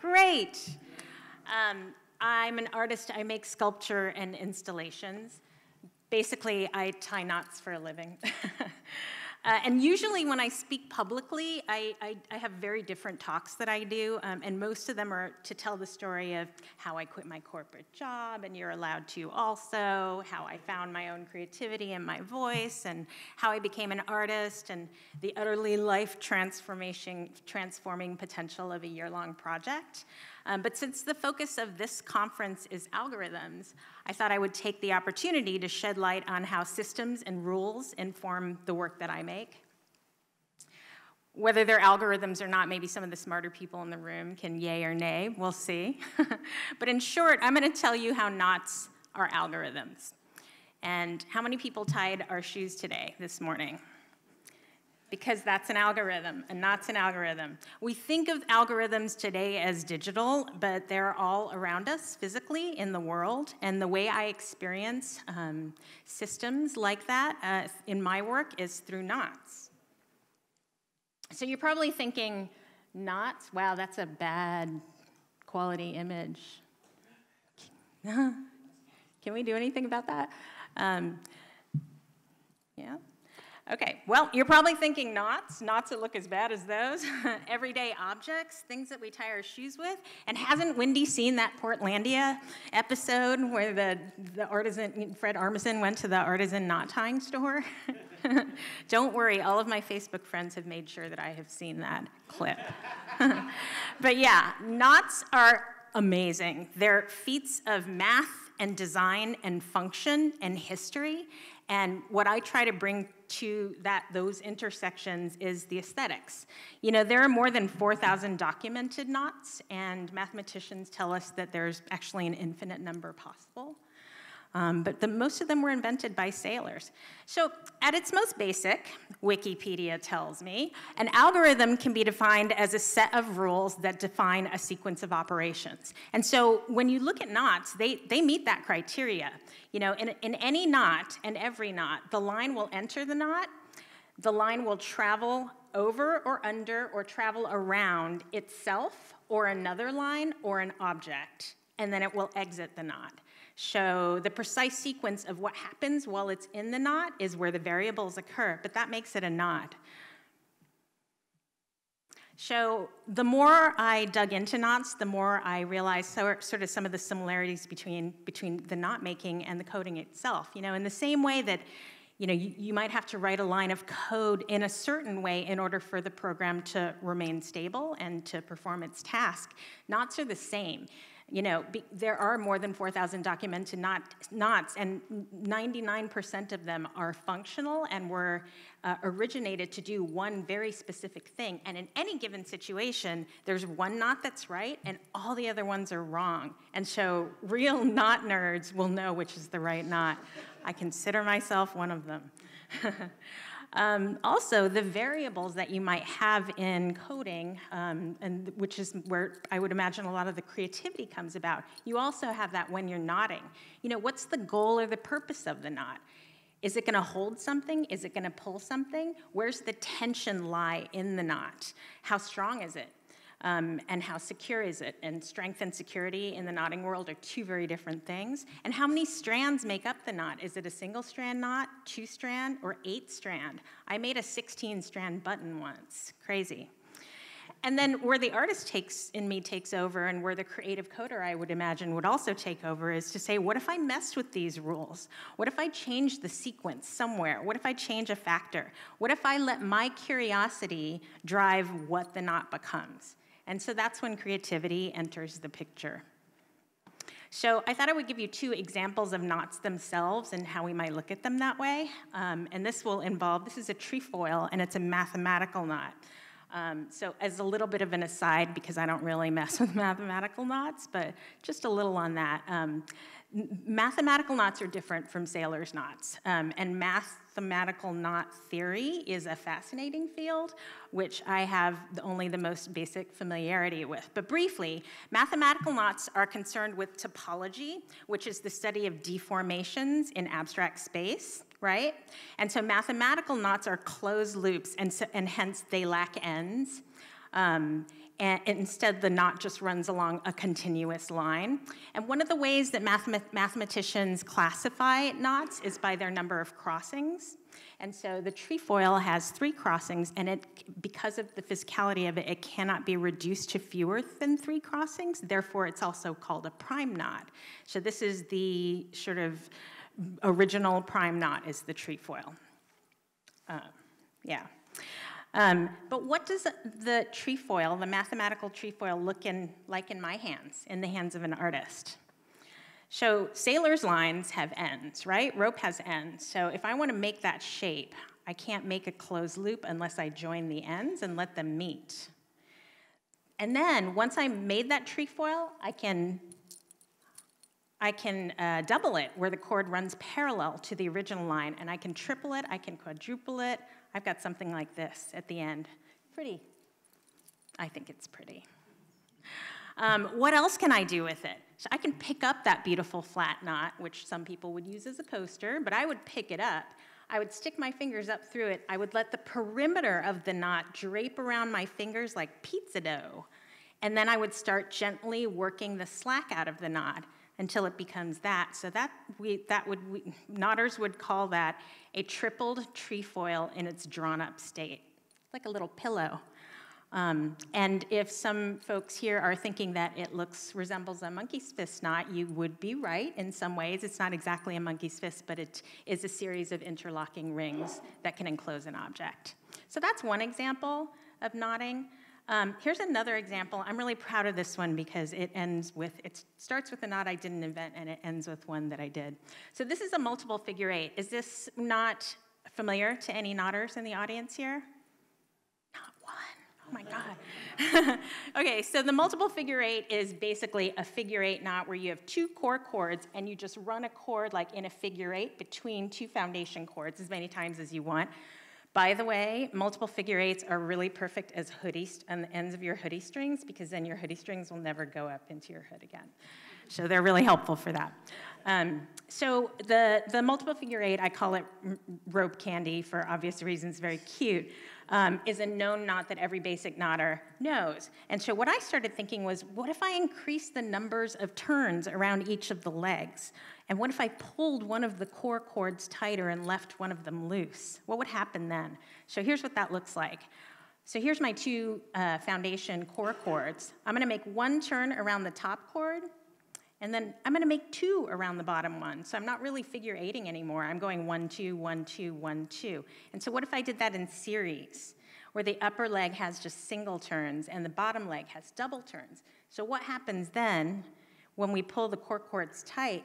Great. I'm an artist. I make sculpture and installations. Basically, I tie knots for a living. And usually when I speak publicly, I have very different talks that I do, and most of them are to tell the story of how I quit my corporate job, and you're allowed to also, how I found my own creativity and my voice, and how I became an artist, and the utterly life-transforming potential of a year-long project. But since the focus of this conference is algorithms, I thought I would take the opportunity to shed light on how systems and rules inform the work that I make. Whether they're algorithms or not, maybe some of the smarter people in the room can yay or nay, we'll see. But in short, I'm gonna tell you how knots are algorithms. And how many people tied our shoes today, this morning? Because that's an algorithm, and knot's an algorithm. We think of algorithms today as digital, but they're all around us physically in the world, and the way I experience systems like that in my work is through knots. So you're probably thinking, knots? Wow, that's a bad quality image. Can we do anything about that? Yeah? Okay, well, you're probably thinking knots that look as bad as those, everyday objects, things that we tie our shoes with. And hasn't Wendy seen that Portlandia episode where the artisan, Fred Armisen, went to the artisan knot tying store? Don't worry, all of my Facebook friends have made sure that I have seen that clip. But yeah, knots are amazing. They're feats of math and design and function and history. And what I try to bring to those intersections is the aesthetics. You know, there are more than 4,000 documented knots, and mathematicians tell us that there's actually an infinite number possible. But most of them were invented by sailors. So at its most basic, Wikipedia tells me, an algorithm can be defined as a set of rules that define a sequence of operations. And so when you look at knots, they meet that criteria. You know, in any knot and every knot, the line will enter the knot, the line will travel over or under or travel around itself or another line or an object, and then it will exit the knot. So the precise sequence of what happens while it's in the knot is where the variables occur, but that makes it a knot. So the more I dug into knots, the more I realized sort of some of the similarities between the knot making and the coding itself. You know, in the same way that you might have to write a line of code in a certain way in order for the program to remain stable and to perform its task, knots are the same. You know, there are more than 4,000 documented knots, and 99% of them are functional and were originated to do one very specific thing. And in any given situation, there's one knot that's right, and all the other ones are wrong. And so real knot nerds will know which is the right knot. I consider myself one of them. Also, the variables that you might have in coding, and which is where I would imagine a lot of the creativity comes about, you also have that when you're knotting. You know, what's the goal or the purpose of the knot? Is it going to hold something? Is it going to pull something? Where's the tension lie in the knot? How strong is it? And how secure is it? And strength and security in the knotting world are two very different things. And how many strands make up the knot? Is it a single strand knot, 2-strand, or 8-strand? I made a 16-strand button once. Crazy. And then where the artist takes over, and where the creative coder, I would imagine, would also take over, is to say, what if I messed with these rules? What if I changed the sequence somewhere? What if I change a factor? What if I let my curiosity drive what the knot becomes? And so that's when creativity enters the picture. So I thought I would give you 2 examples of knots themselves and how we might look at them that way. And this is a trefoil, and it's a mathematical knot. So as a little bit of an aside, because I don't really mess with mathematical knots, but just a little on that. Mathematical knots are different from sailor's knots, and mathematical knot theory is a fascinating field, which I have only the most basic familiarity with. But briefly, mathematical knots are concerned with topology, which is the study of deformations in abstract space, right? And so mathematical knots are closed loops, and hence they lack ends. and instead the knot just runs along a continuous line. And one of the ways that mathematicians classify knots is by their number of crossings. And so the trefoil has 3 crossings, and because of the physicality of it, it cannot be reduced to fewer than 3 crossings. Therefore, it's also called a prime knot. So this is the sort of original prime knot, is the trefoil. But what does the trefoil, the mathematical trefoil, look like in my hands, in the hands of an artist? So sailors' lines have ends, right? Rope has ends. So if I want to make that shape, I can't make a closed loop unless I join the ends and let them meet. And then once I made that trefoil, I can double it where the cord runs parallel to the original line, and I can triple it, I can quadruple it. I've got something like this at the end. Pretty. I think it's pretty. What else can I do with it? So I can pick up that beautiful flat knot, which some people would use as a poster, but I would pick it up. I would stick my fingers up through it. I would let the perimeter of the knot drape around my fingers like pizza dough. And then I would start gently working the slack out of the knot until it becomes that. So knotters would call that a tripled trefoil in its drawn-up state, like a little pillow. And if some folks here are thinking that it resembles a monkey's fist knot, you would be right in some ways. It's not exactly a monkey's fist, but it is a series of interlocking rings that can enclose an object. So that's one example of knotting. Here's another example. I'm really proud of this one because it starts with a knot I didn't invent, and it ends with one that I did. So this is a multiple figure 8. Is this knot familiar to any knotters in the audience here? Not one. Oh my God. Okay, so the multiple figure 8 is basically a figure 8 knot where you have 2 core chords and you just run a cord like in a figure 8 between 2 foundation chords as many times as you want. By the way, multiple figure 8s are really perfect as hoodies on the ends of your hoodie strings, because then your hoodie strings will never go up into your hood again. So they're really helpful for that. So the multiple figure 8, I call it rope candy for obvious reasons, very cute, is a known knot that every basic knotter knows. And so what I started thinking was, what if I increase the numbers of turns around each of the legs? And what if I pulled one of the core chords tighter and left one of them loose? What would happen then? So here's what that looks like. So here's my 2 foundation core chords. I'm going to make 1 turn around the top chord, and then I'm going to make 2 around the bottom one. So I'm not really figure 8ing anymore. I'm going 1, 2, 1, 2, 1, 2. And so what if I did that in series, where the upper leg has just single turns and the bottom leg has double turns? So what happens then when we pull the core chords tight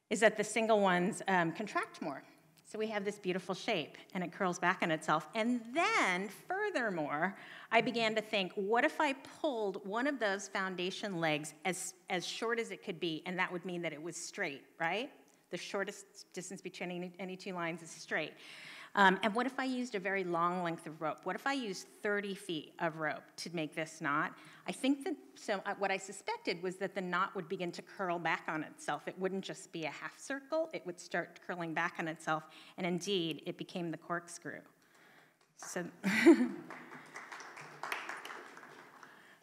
is that the single ones contract more. So we have this beautiful shape, and it curls back on itself. And then, furthermore, I began to think, what if I pulled one of those foundation legs as short as it could be, and that would mean that it was straight, right? The shortest distance between any 2 lines is straight. And what if I used a very long length of rope? What if I used 30 feet of rope to make this knot? I think that, what I suspected was that the knot would begin to curl back on itself. It wouldn't just be a half circle, it would start curling back on itself, and indeed, it became the corkscrew. So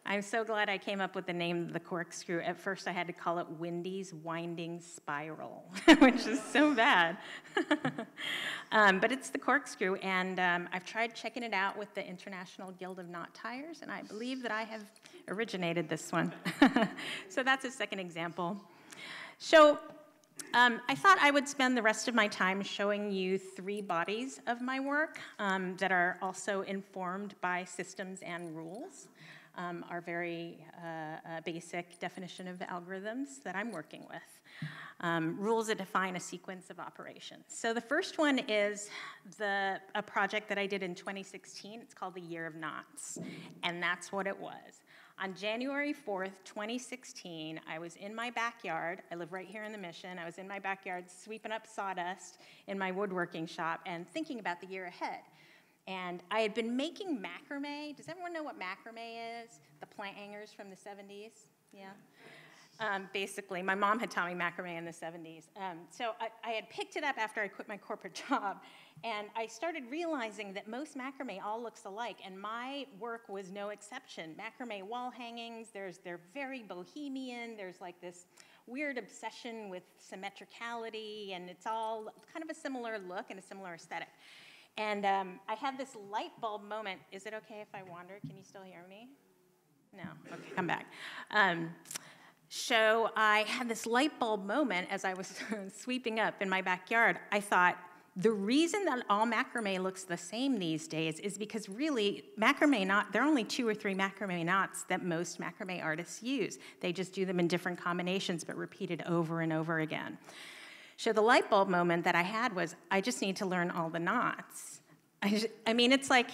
I'm so glad I came up with the name of the corkscrew. At first, I had to call it Wendy's Winding Spiral, which is so bad. But it's the corkscrew, and I've tried checking it out with the International Guild of Knot Tiers, and I believe that I have originated this one. So that's a second example. So I thought I would spend the rest of my time showing you 3 bodies of my work that are also informed by systems and rules. Our very basic definition of algorithms that I'm working with. Rules that define a sequence of operations. So the first one is a project that I did in 2016. It's called the Year of Knots, and that's what it was. On January 4th, 2016, I was in my backyard. I live right here in the Mission. I was in my backyard sweeping up sawdust in my woodworking shop and thinking about the year ahead. And I had been making macrame. Does everyone know what macrame is? The plant hangers from the 70s? Yeah. Basically. My mom had taught me macrame in the 70s. So I had picked it up after I quit my corporate job, and I started realizing that most macrame all looks alike, and my work was no exception. Macrame wall hangings, they're very bohemian, there's like this weird obsession with symmetricality, and it's all kind of a similar look and a similar aesthetic. And I had this light bulb moment. Is it okay if I wander? Can you still hear me? No, okay, come back. So I had this light bulb moment as I was sweeping up in my backyard. I thought, the reason that all macrame looks the same these days is because really, there are only 2 or 3 macrame knots that most macrame artists use. They just do them in different combinations, but repeated over and over again. So the light bulb moment that I had was, I just need to learn all the knots. I mean, it's like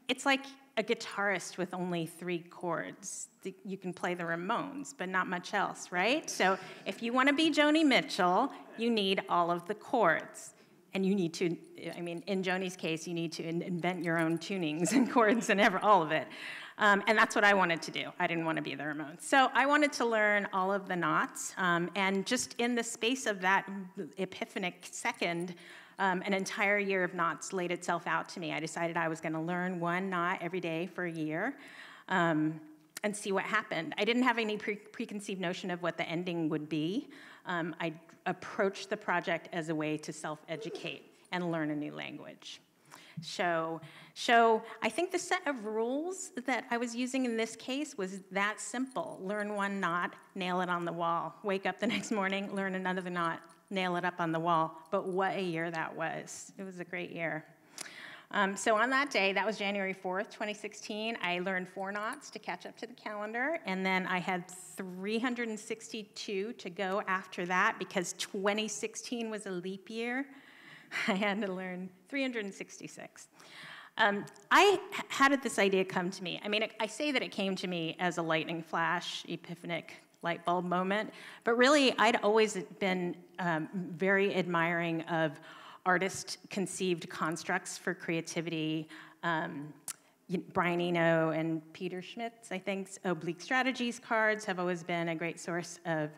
a guitarist with only 3 chords. You can play the Ramones, but not much else, right? So if you want to be Joni Mitchell, you need all of the chords. And you need to, I mean, in Joni's case, you need to invent your own tunings and chords and all of it. And that's what I wanted to do. I didn't want to be the Ramones. So I wanted to learn all of the knots. And just in the space of that epiphanic second, an entire year of knots laid itself out to me. I decided I was going to learn 1 knot every day for a year and see what happened. I didn't have any preconceived notion of what the ending would be. I approached the project as a way to self-educate and learn a new language. So I think the set of rules that I was using in this case was that simple. Learn 1 knot, nail it on the wall. Wake up the next morning, learn another knot, nail it up on the wall. But what a year that was. It was a great year. So on that day, that was January 4th, 2016, I learned 4 knots to catch up to the calendar, and then I had 362 to go after that because 2016 was a leap year. I had to learn 366. I had this idea come to me. I mean, I say that it came to me as a lightning flash, epiphanic light bulb moment, but really I'd always been very admiring of artist-conceived constructs for creativity. Brian Eno and Peter Schmidt's, I think, Oblique Strategies cards have always been a great source of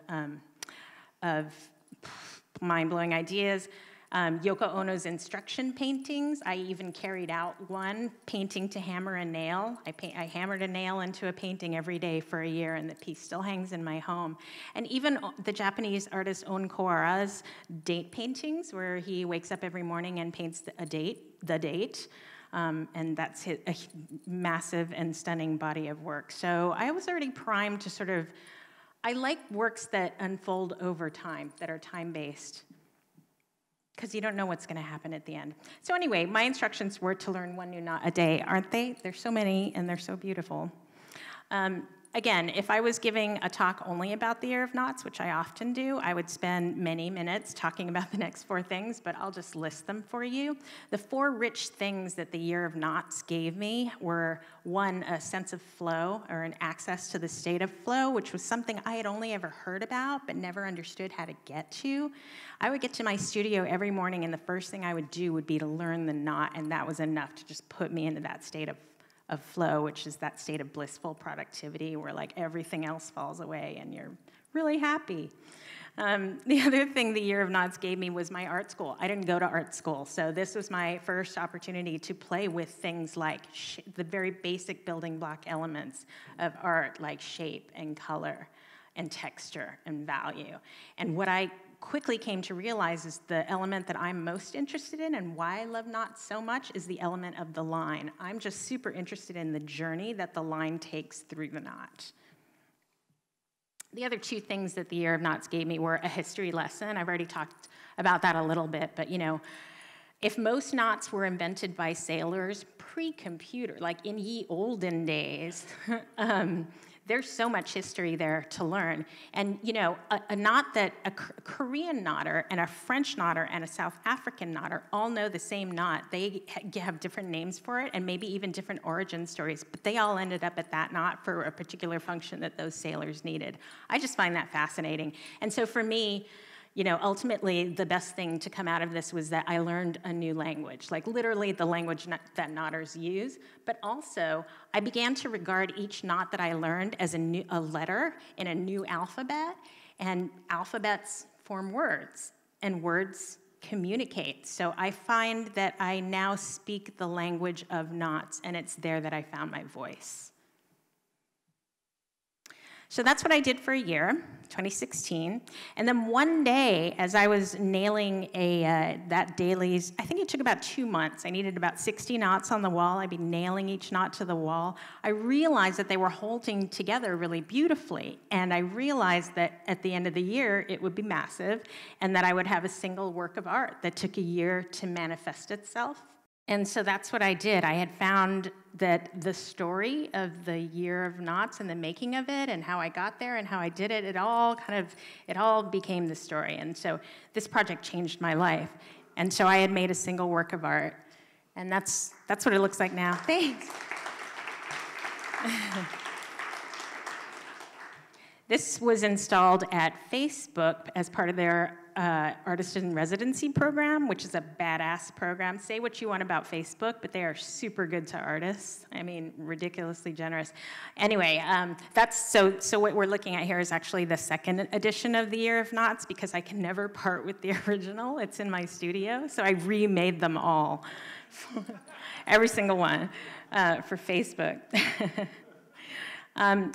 mind-blowing ideas. Yoko Ono's instruction paintings, I even carried out one painting to hammer a nail. I hammered a nail into a painting every day for a year, and the piece still hangs in my home. And even the Japanese artist On Kawara's date paintings, where he wakes up every morning and paints the date, and that's a massive and stunning body of work. So I was already primed to I like works that unfold over time, that are time-based, because you don't know what's going to happen at the end. So anyway, my instructions were to learn 1 new knot a day, aren't they? There's so many, and they're so beautiful. Again, if I was giving a talk only about the Year of Knots, which I often do, I would spend many minutes talking about the next 4 things, but I'll just list them for you. The 4 rich things that the Year of Knots gave me were, 1, a sense of flow, or an access to the state of flow, which was something I had only ever heard about, but never understood how to get to. I would get to my studio every morning, and the first thing I would do would be to learn the knot, and that was enough to just put me into that state of flow, which is that state of blissful productivity where like everything else falls away and you're really happy. The other thing the Year of Knots gave me was my art school. I didn't go to art school, so this was my first opportunity to play with things like the very basic building block elements of art, like shape and color and texture and value. And what I quickly came to realize is the element that I'm most interested in and why I love knots so much is the element of the line. I'm just super interested in the journey that the line takes through the knot. The other 2 things that the Year of Knots gave me were a history lesson. I've already talked about that a little bit, but you know, if most knots were invented by sailors pre-computer, like in ye olden days, there's so much history there to learn. And you know, a knot that a Korean knotter and a French knotter and a South African knotter all know the same knot. They have different names for it and maybe even different origin stories, but they all ended up at that knot for a particular function that those sailors needed. I just find that fascinating. And so for me, ultimately the best thing to come out of this was that I learned a new language, like literally the language that knotters use, but also I began to regard each knot that I learned as a letter in a new alphabet, and alphabets form words, and words communicate. So I find that I now speak the language of knots, and it's there that I found my voice. So that's what I did for a year, 2016. And then one day, as I was nailing that dailies, I think it took about 2 months. I needed about 60 knots on the wall. I'd be nailing each knot to the wall. I realized that they were holding together really beautifully. And I realized that at the end of the year, it would be massive, and that I would have a single work of art that took a year to manifest itself. And so that's what I did. I had found that the story of the Year of Knots and the making of it and how I got there and how I did it, it all became the story. And so this project changed my life. And so I had made a single work of art. And that's what it looks like now. Thanks. This was installed at Facebook as part of their Artist in Residency program, which is a badass program. Say what you want about Facebook, but they are super good to artists. I mean, ridiculously generous. Anyway, so what we're looking at here is actually the second edition of the Year of Knots, because I can never part with the original. It's in my studio, so I remade them all, every single one, for Facebook.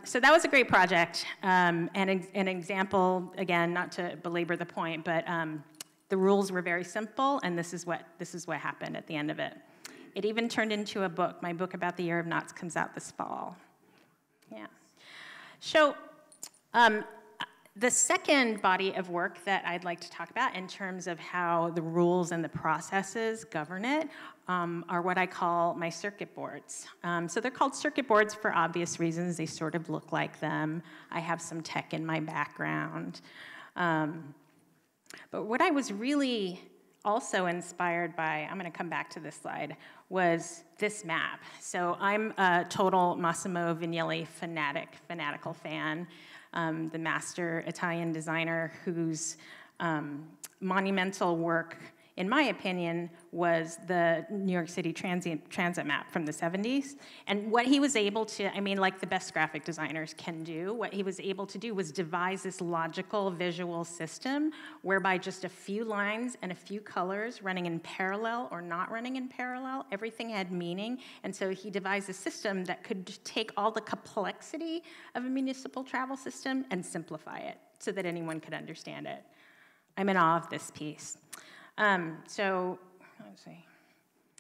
So that was a great project, and an example, again, not to belabor the point, but the rules were very simple, and this is what happened at the end of it. It even turned into a book. My book about the Year of Knots comes out this fall. Yeah. So the second body of work that I'd like to talk about in terms of how the rules and the processes govern it are what I call my circuit boards. So they're called circuit boards for obvious reasons. They sort of look like them. I have some tech in my background. But what I was really also inspired by, I'm going to come back to this slide, was this map. So I'm a total Massimo Vignelli fanatical fan. The master Italian designer whose monumental work, in my opinion, was the New York City transit map from the 70s. And what he was able to, I mean, like the best graphic designers can do, what he was able to do was devise this logical visual system whereby just a few lines and a few colors running in parallel or not running in parallel, everything had meaning. And so he devised a system that could take all the complexity of a municipal travel system and simplify it so that anyone could understand it. I'm in awe of this piece. So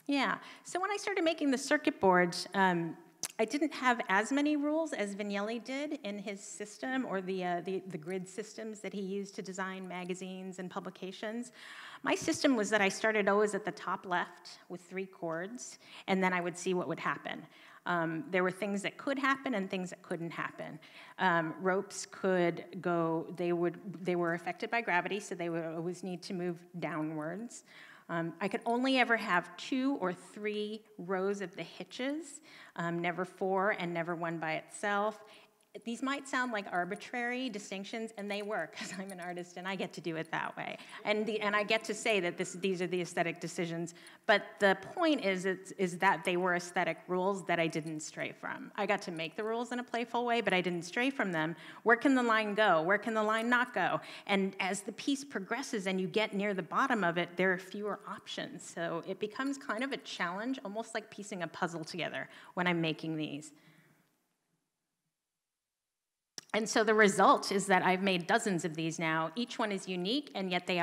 when I started making the circuit boards, I didn't have as many rules as Vignelli did in his system or the grid systems that he used to design magazines and publications. My system was that I started always at the top left with 3 chords, and then I would see what would happen. There were things that could happen and things that couldn't happen. Ropes could go, they were affected by gravity, so they would always need to move downwards. I could only ever have 2 or 3 rows of the hitches, never 4 and never one by itself. These might sound like arbitrary distinctions, and they were, because I'm an artist and I get to do it that way. And I get to say that these are the aesthetic decisions, but the point is that they were aesthetic rules that I didn't stray from. I got to make the rules in a playful way, but I didn't stray from them. Where can the line go? Where can the line not go? And as the piece progresses and you get near the bottom of it, there are fewer options. So it becomes kind of a challenge, almost like piecing a puzzle together when I'm making these. And so the result is that I've made dozens of these now. Each one is unique, and yet they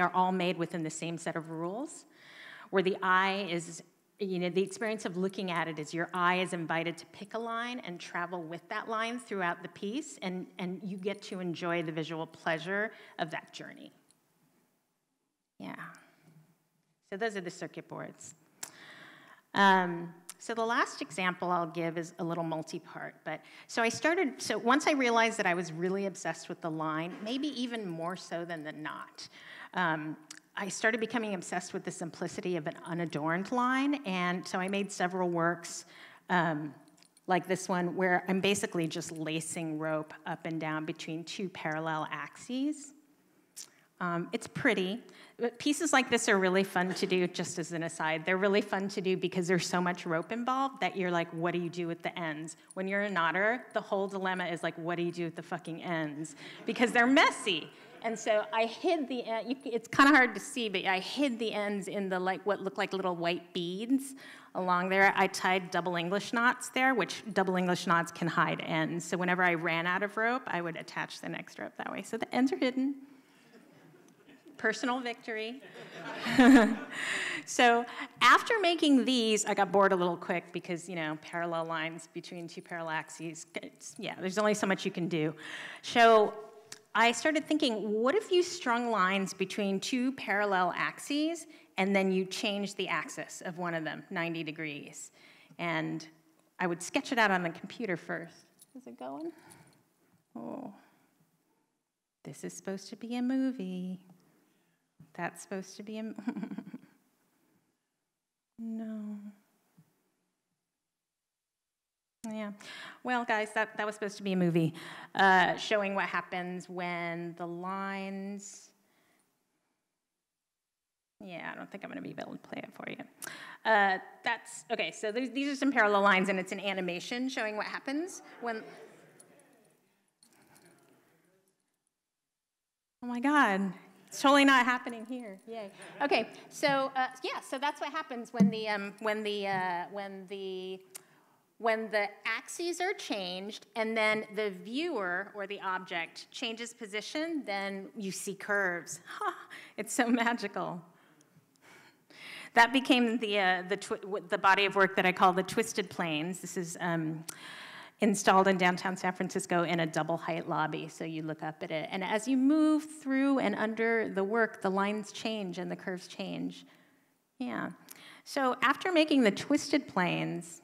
are all made within the same set of rules, where the eye is, the experience of looking at it is your eye is invited to pick a line and travel with that line throughout the piece, and you get to enjoy the visual pleasure of that journey. Yeah. So those are the circuit boards. So the last example I'll give is a little multi-part, so once I realized that I was really obsessed with the line, maybe even more so than the knot, I started becoming obsessed with the simplicity of an unadorned line, and so I made several works like this one where I'm basically just lacing rope up and down between 2 parallel axes. It's pretty. But pieces like this are really fun to do, just as an aside. They're really fun to do because there's so much rope involved that you're like, what do you do with the ends? When you're a knotter, the whole dilemma is like, what do you do with the fucking ends? Because they're messy. And so I hid the end. It's kind of hard to see, but I hid the ends in the what looked like little white beads along there. I tied double English knots there, which double English knots can hide ends. So whenever I ran out of rope, I would attach the next rope that way. So the ends are hidden. Personal victory. So after making these, I got bored a little quick because, parallel lines between two parallel axes, there's only so much you can do. So I started thinking, what if you strung lines between two parallel axes and then you changed the axis of one of them 90 degrees? And I would sketch it out on the computer first. Is it going? Oh, this is supposed to be a movie. That's supposed to be a... No. Yeah. Well, guys, that was supposed to be a movie showing what happens when the lines... Yeah, I don't think I'm going to be able to play it for you. Okay, so these are some parallel lines, and it's an animation showing what happens when... Oh, my God. It's totally not happening here. Yay. Okay, so so that's what happens when the axes are changed and then the viewer or the object changes position, then you see curves. It's so magical. That became the body of work that I call the twisted planes. This is installed in downtown San Francisco in a double height lobby, so you look up at it. And as you move through and under the work, the lines change and the curves change. Yeah. So after making the twisted planes,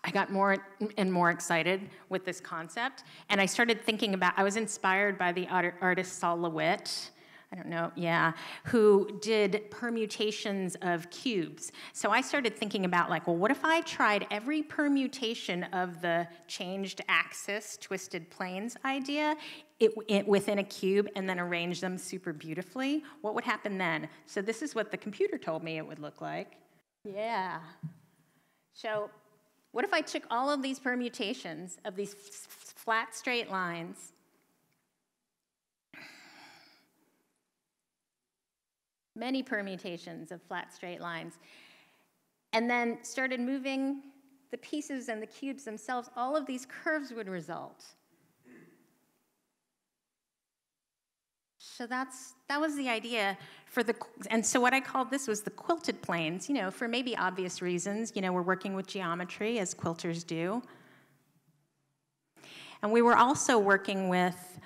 I got more and more excited with this concept, and I started thinking about, I was inspired by the artist Sol LeWitt, I don't know, yeah, who did permutations of cubes. So I started thinking about well, what if I tried every permutation of the changed axis, twisted planes idea within a cube and then arranged them super beautifully? What would happen then? So this is what the computer told me it would look like. Yeah. So what if I took all of these permutations of these flat, straight lines, many permutations of flat, straight lines, and then started moving the pieces and the cubes themselves, all of these curves would result. So that was the idea and so what I called this was the quilted planes, for maybe obvious reasons. We're working with geometry, as quilters do. And we were also working with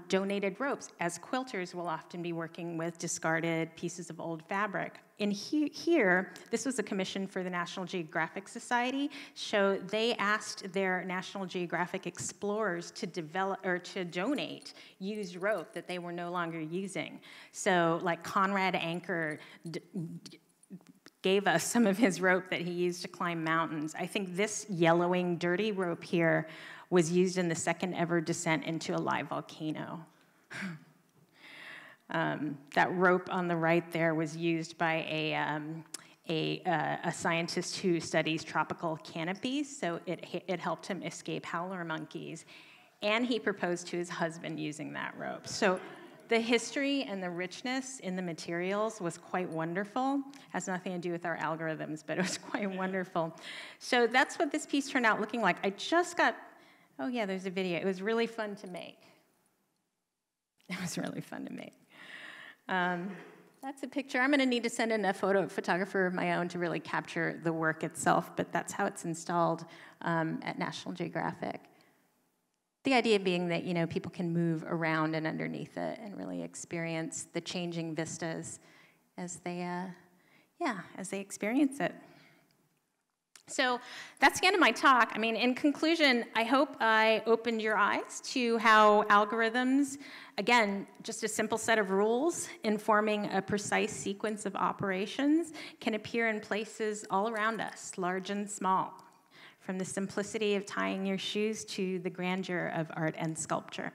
donated ropes, as quilters will often be working with discarded pieces of old fabric. In here, this was a commission for the National Geographic Society, so they asked their National Geographic explorers to develop or to donate used rope that they were no longer using. So, Conrad Anker gave us some of his rope that he used to climb mountains. I think this yellowing, dirty rope here was used in the second ever descent into a live volcano. That rope on the right there was used by a scientist who studies tropical canopies, so it helped him escape howler monkeys, and he proposed to his husband using that rope. So the history and the richness in the materials was quite wonderful. Has nothing to do with our algorithms, but it was quite wonderful. So that's what this piece turned out looking like. I just got, oh yeah, there's a video. It was really fun to make. It was really fun to make. That's a picture. I'm going to need to send in a photographer of my own to really capture the work itself, but that's how it's installed at National Geographic. The idea being that, people can move around and underneath it and really experience the changing vistas as they experience it. So that's the end of my talk. In conclusion, I hope I opened your eyes to how algorithms, again, just a simple set of rules informing a precise sequence of operations, can appear in places all around us, large and small, from the simplicity of tying your shoes to the grandeur of art and sculpture.